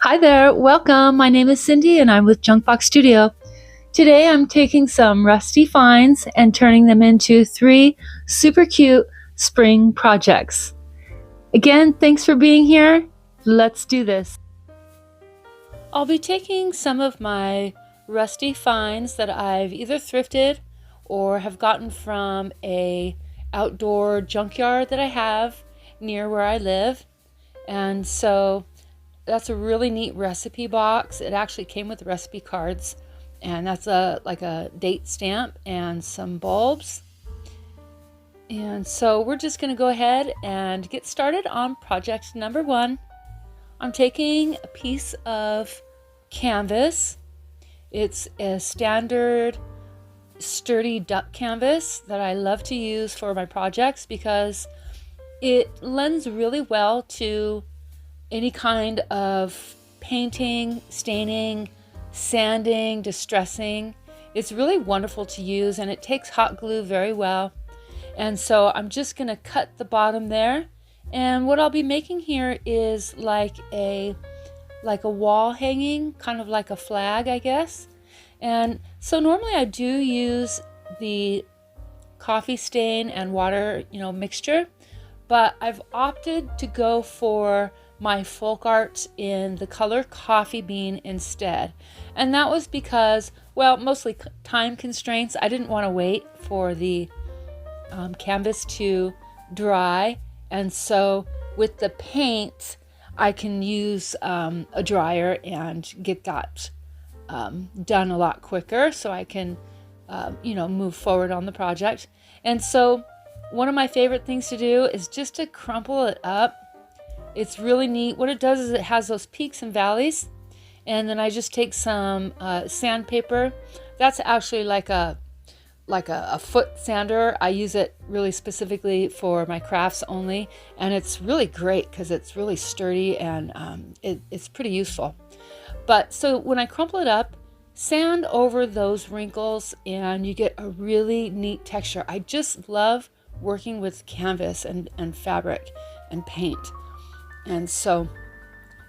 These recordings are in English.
Hi there, welcome. My name is Cindy and I'm with Junkbox Studio. Today I'm taking some rusty finds and turning them into 3 super cute spring projects. Again, thanks for being here. Let's do this. I'll be taking some of my rusty finds that I've either thrifted or have gotten from a outdoor junkyard that I have near where I live. And so that's a really neat recipe box. It actually came with recipe cards, and that's like a date stamp and some bulbs. And so we're just going to go ahead and get started on project number 1. I'm taking a piece of canvas. It's a standard sturdy duck canvas that I love to use for my projects because it lends really well to any kind of painting, staining, sanding, distressing. It's really wonderful to use, and it takes hot glue very well. And so I'm just going to cut the bottom there. And what I'll be making here is like a wall hanging, kind of like a flag, I guess. And so normally I do use the coffee stain and water, mixture, but I've opted to go for my folk art in the color coffee bean instead. And that was because, well, mostly time constraints. I didn't want to wait for the canvas to dry. And so with the paint, I can use a dryer and get that done a lot quicker so I can, move forward on the project. And so one of my favorite things to do is just to crumple it up. It's really neat. What it does is it has those peaks and valleys, and then I just take some sandpaper. That's actually like a foot sander. I use it really specifically for my crafts only, and it's really great because it's really sturdy and it's pretty useful. But so when I crumple it up, sand over those wrinkles, and you get a really neat texture. I just love working with canvas and fabric and paint. And so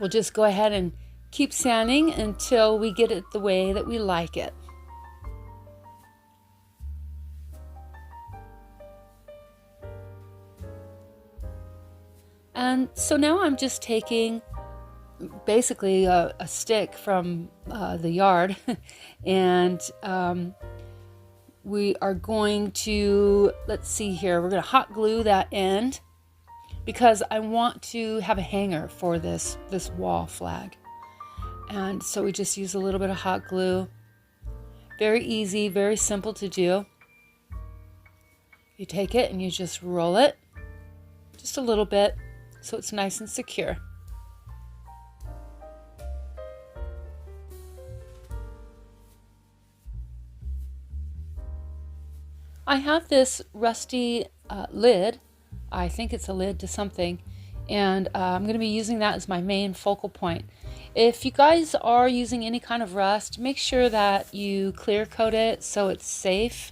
we'll just go ahead and keep sanding until we get it the way that we like it. And so now I'm just taking basically a stick from the yard and we are going to, let's see here, we're going to hot glue that end, because I want to have a hanger for this wall flag. And so we just use a little bit of hot glue. Very easy, very simple to do. You take it and you just roll it just a little bit so it's nice and secure. I have this rusty lid. I think it's a lid to something, and I'm going to be using that as my main focal point. If you guys are using any kind of rust, make sure that you clear coat it so it's safe.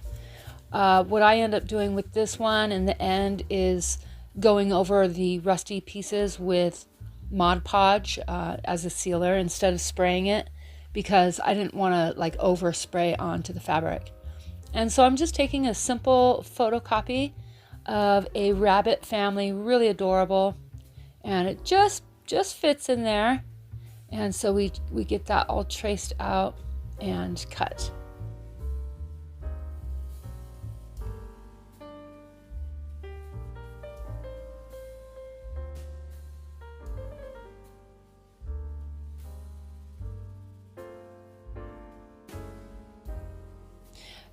What I end up doing with this one in the end is going over the rusty pieces with Mod Podge as a sealer instead of spraying it, because I didn't want to overspray onto the fabric. And so I'm just taking a simple photocopy of a rabbit family, really adorable, and it just fits in there. And so we get that all traced out and cut.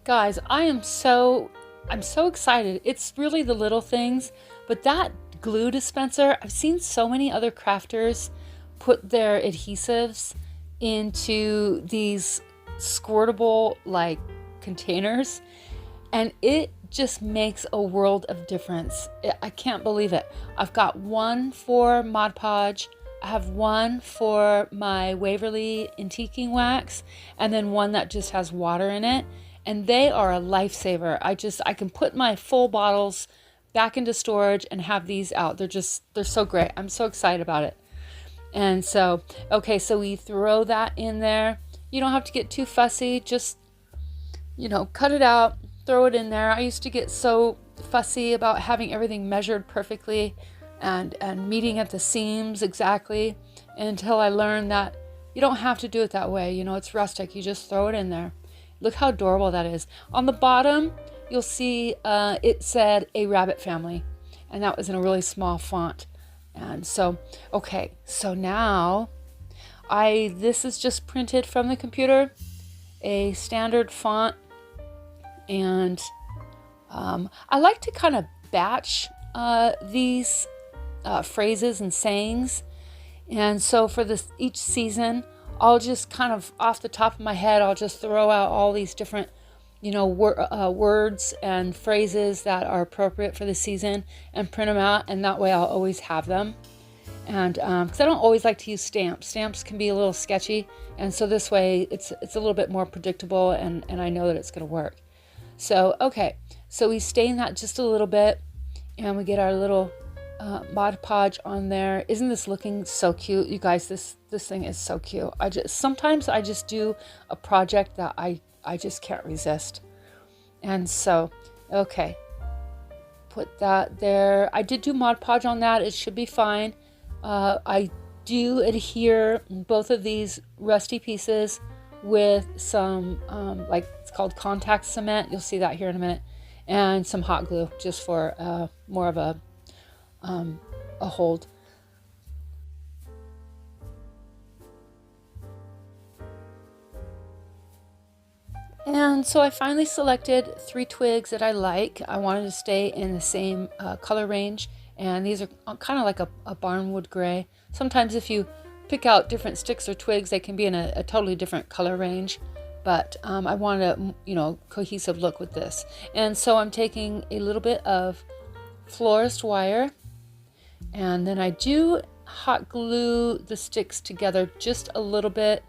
Guys, I'm so excited. It's really the little things, but that glue dispenser, I've seen so many other crafters put their adhesives into these squirtable containers, and it just makes a world of difference. I can't believe it. I've got one for Mod Podge, I have one for my Waverly antiquing wax, and then one that just has water in it. And they are a lifesaver. I can put my full bottles back into storage and have these out. They're so great. I'm so excited about it. And so, okay, so we throw that in there. You don't have to get too fussy, just, cut it out, throw it in there. I used to get so fussy about having everything measured perfectly and meeting at the seams exactly, until I learned that you don't have to do it that way. It's rustic. You just throw it in there. Look how adorable that is. On the bottom, you'll see it said a rabbit family, and that was in a really small font. And so, okay, so now this is just printed from the computer, a standard font, and I like to kind of batch these phrases and sayings. And so for each season, I'll just kind of off the top of my head, I'll just throw out all these different, words and phrases that are appropriate for the season and print them out. And that way I'll always have them. And because I don't always like to use stamps. Stamps can be a little sketchy. And so this way it's a little bit more predictable, and I know that it's going to work. So, okay. So we stain that just a little bit, and we get our little Mod Podge on there. Isn't this looking so cute, you guys? This thing is so cute. Sometimes I just do a project that I just can't resist. And so, okay, put that there. I did do Mod Podge on that. It should be fine. I do adhere both of these rusty pieces with some it's called contact cement. You'll see that here in a minute, and some hot glue just for more of a hold. And so I finally selected 3 twigs that I like. I wanted to stay in the same color range, and these are kind of like a barnwood gray. Sometimes if you pick out different sticks or twigs, they can be in a totally different color range, but I wanted a cohesive look with this. And so I'm taking a little bit of florist wire, and then I do hot glue the sticks together just a little bit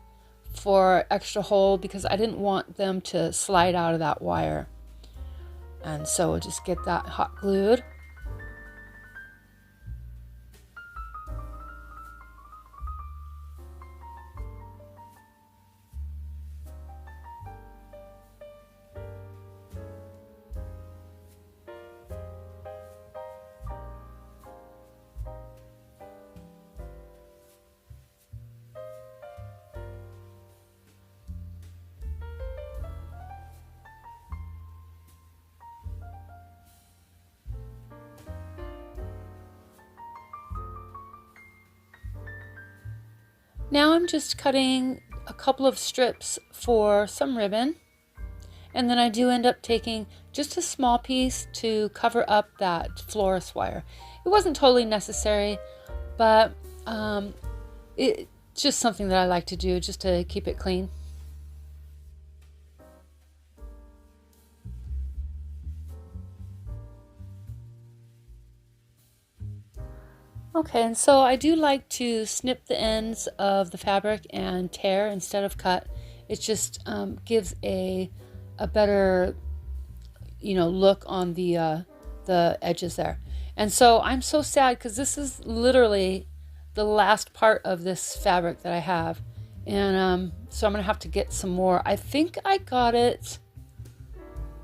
for extra hold, because I didn't want them to slide out of that wire. And so we'll just get that hot glued. Now I'm just cutting a couple of strips for some ribbon, and then I do end up taking just a small piece to cover up that florist wire. It wasn't totally necessary, but it's just something that I like to do just to keep it clean. Okay, and so I do like to snip the ends of the fabric and tear instead of cut. It just gives a better, look on the edges there. And so I'm so sad because this is literally the last part of this fabric that I have, and so I'm gonna have to get some more. I think I got it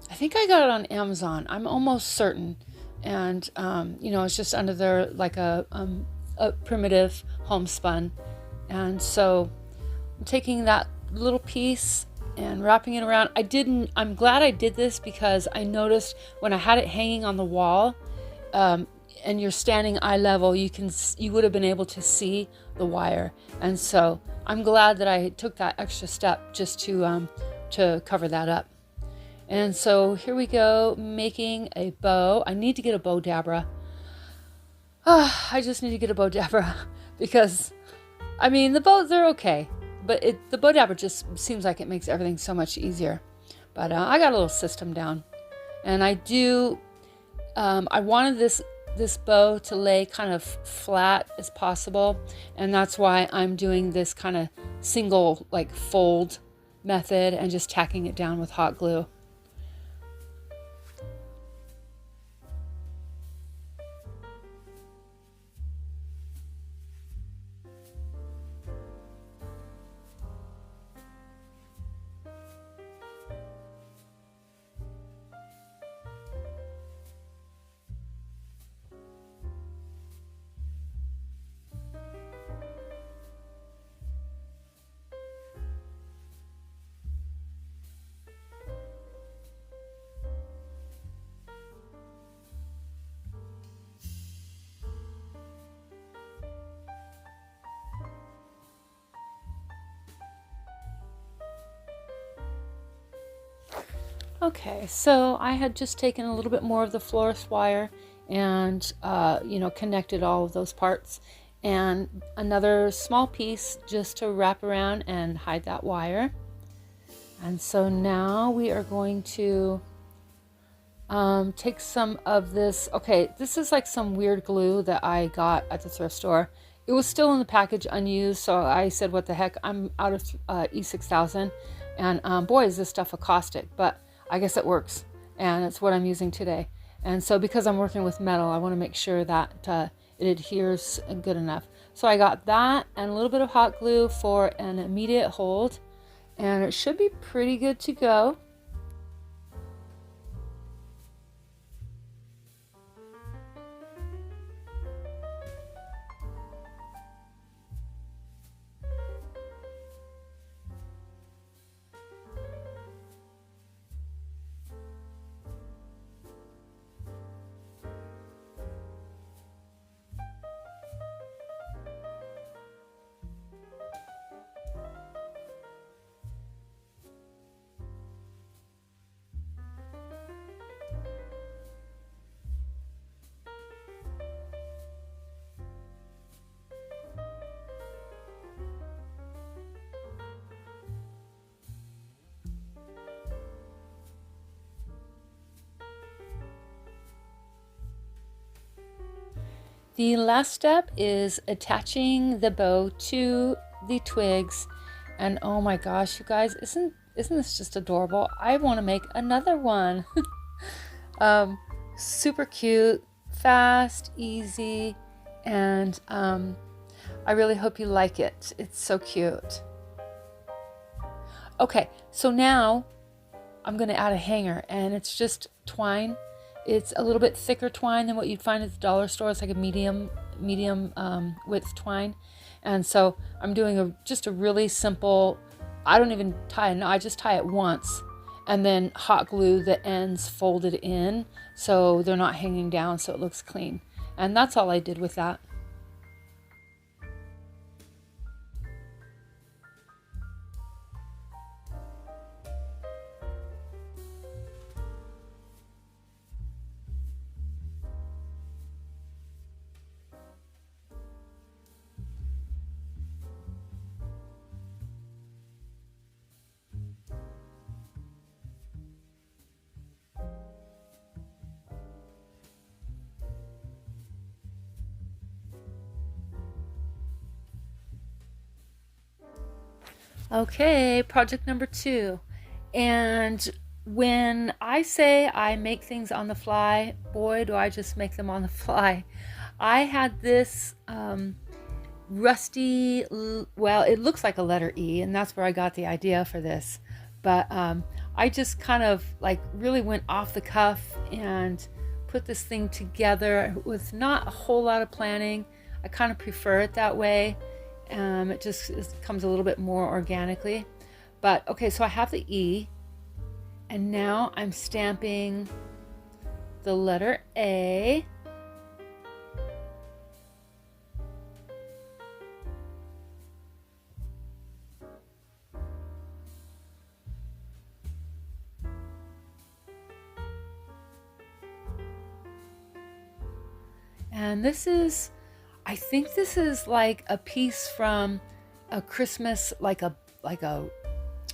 on Amazon. I'm almost certain. And it's just under there like a primitive homespun. And so I'm taking that little piece and wrapping it around. I'm glad I did this, because I noticed when I had it hanging on the wall, and you're standing eye level, you would have been able to see the wire. And so I'm glad that I took that extra step just to cover that up. And so here we go, making a bow. I need to get a bow dabra. I just need to get a bow dabra because, the bows, they're okay. But the bow dabra just seems like it makes everything so much easier. But I got a little system down. And I wanted this bow to lay kind of flat as possible. And that's why I'm doing this kind of single fold method and just tacking it down with hot glue. Okay, so I had just taken a little bit more of the florist wire and connected all of those parts, and another small piece just to wrap around and hide that wire. And so now we are going to take some of this. Okay, this is like some weird glue that I got at the thrift store. It was still in the package unused, so I said, what the heck, I'm out of E6000, and boy, is this stuff a caustic, but I guess it works, and it's what I'm using today. And so because I'm working with metal, I want to make sure that it adheres good enough. So I got that and a little bit of hot glue for an immediate hold, and it should be pretty good to go. The last step is attaching the bow to the twigs, and oh my gosh, you guys, isn't this just adorable? I want to make another one. Super cute, fast, easy, and I really hope you like it. It's so cute. Okay, so now I'm going to add a hanger, and it's just twine. It's a little bit thicker twine than what you'd find at the dollar store. It's like a medium width twine. And so I'm doing just a really simple, I don't even tie it, no, I just tie it once and then hot glue the ends folded in so they're not hanging down, so it looks clean. And that's all I did with that. Okay, project number 2. And when I say I make things on the fly, boy, do I just make them on the fly. I had this rusty, well, it looks like a letter E, and that's where I got the idea for this. But I just kind of like really went off the cuff and put this thing together with not a whole lot of planning. I kind of prefer it that way. It comes a little bit more organically. But okay, so I have the E, and now I'm stamping the letter A. And I think this is like a piece from a Christmas, like a,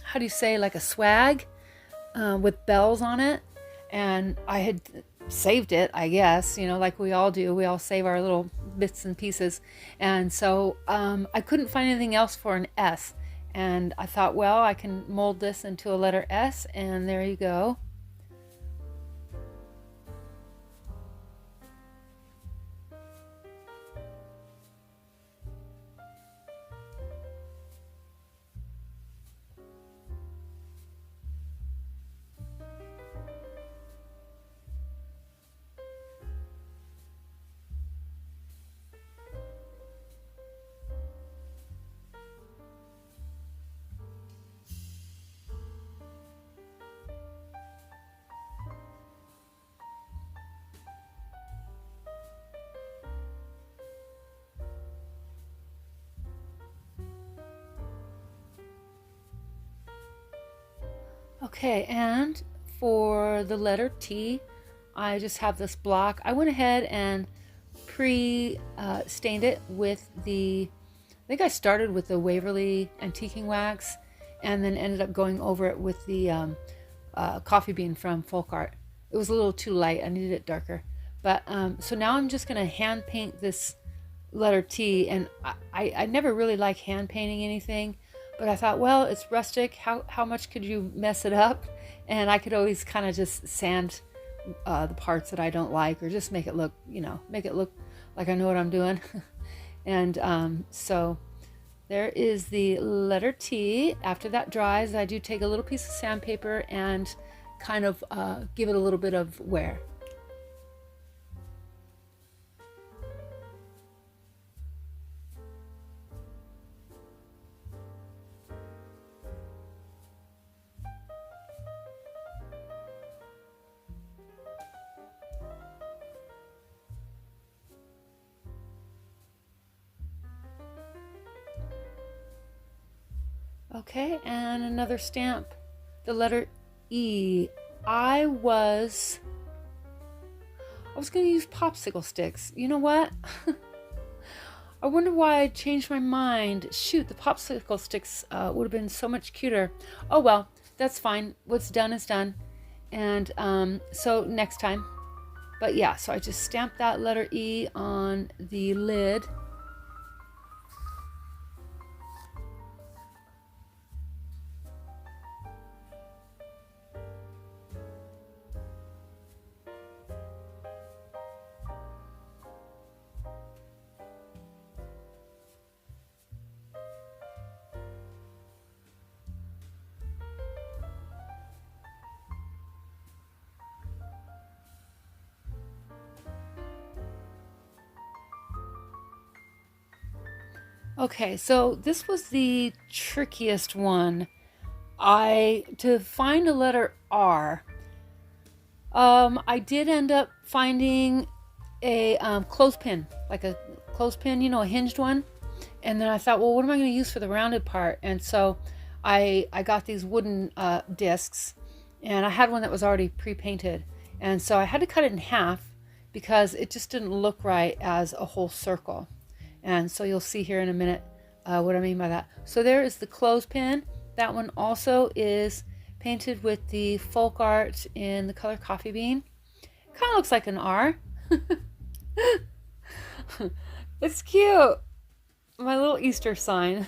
how do you say, like a swag with bells on it. And I had saved it, I guess, like we all do. We all save our little bits and pieces. And so I couldn't find anything else for an S. And I thought, well, I can mold this into a letter S, and there you go. Okay, and for the letter T, I just have this block. I went ahead and stained it with I think I started with the Waverly antiquing wax and then ended up going over it with the coffee bean from Folk Art. It was a little too light. I needed it darker. But so now I'm just going to hand paint this letter T, and I never really like hand painting anything, but I thought, well, it's rustic. How much could you mess it up? And I could always kind of just sand the parts that I don't like, or just make it look, make it look like I know what I'm doing. And so there is the letter T. After that dries, I do take a little piece of sandpaper and kind of give it a little bit of wear. Okay, and another stamp, the letter E. I was going to use popsicle sticks. You know what? I wonder why I changed my mind. Shoot, the popsicle sticks would have been so much cuter. Oh well, that's fine. What's done is done. And so next time. But yeah, so I just stamped that letter E on the lid. Okay, so this was the trickiest one. To find a letter R, I did end up finding a clothespin, like a clothespin, a hinged one. And then I thought, well, what am I going to use for the rounded part? And so I got these wooden discs, and I had one that was already pre-painted. And so I had to cut it in half because it just didn't look right as a whole circle. And so you'll see here in a minute what I mean by that. So there is the clothespin. That one also is painted with the Folk Art in the color Coffee Bean. Kind of looks like an R. It's cute. My little Easter sign.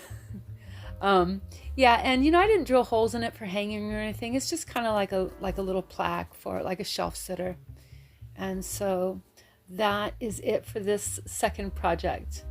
Yeah, and I didn't drill holes in it for hanging or anything. It's just kind of like a little plaque for like a shelf sitter. And so that is it for this second project.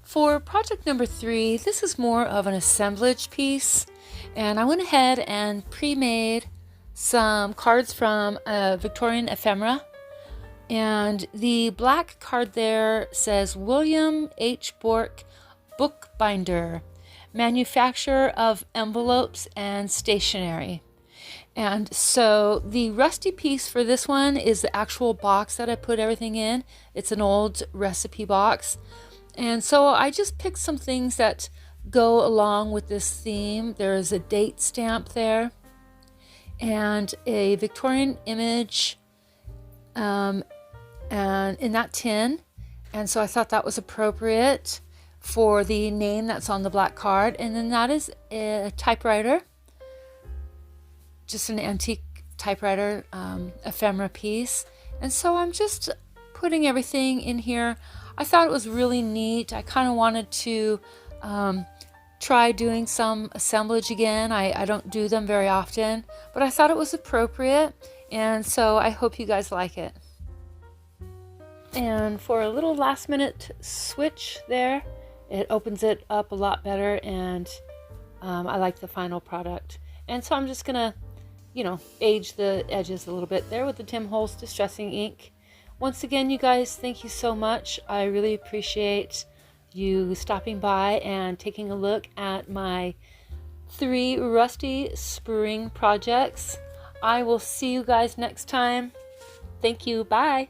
For project number 3, this is more of an assemblage piece, and I went ahead and pre-made some cards from a Victorian ephemera, and the black card there says William H. Bork, bookbinder, manufacturer of envelopes and stationery. And so the rusty piece for this one is the actual box that I put everything in. It's an old recipe box. And so I just picked some things that go along with this theme. There's a date stamp there and a Victorian image and in that tin. And so I thought that was appropriate for the name that's on the black card. And then that is a typewriter, just an antique typewriter ephemera piece. And so I'm just putting everything in here. I thought it was really neat. I kind of wanted to try doing some assemblage again. I don't do them very often, but I thought it was appropriate, and so I hope you guys like it. And for a little last minute switch there, it opens it up a lot better, and I like the final product. And so I'm just gonna, age the edges a little bit there with the Tim Holtz Distressing Ink. Once again, you guys, thank you so much. I really appreciate you stopping by and taking a look at my 3 rusty spring projects. I will see you guys next time. Thank you. Bye.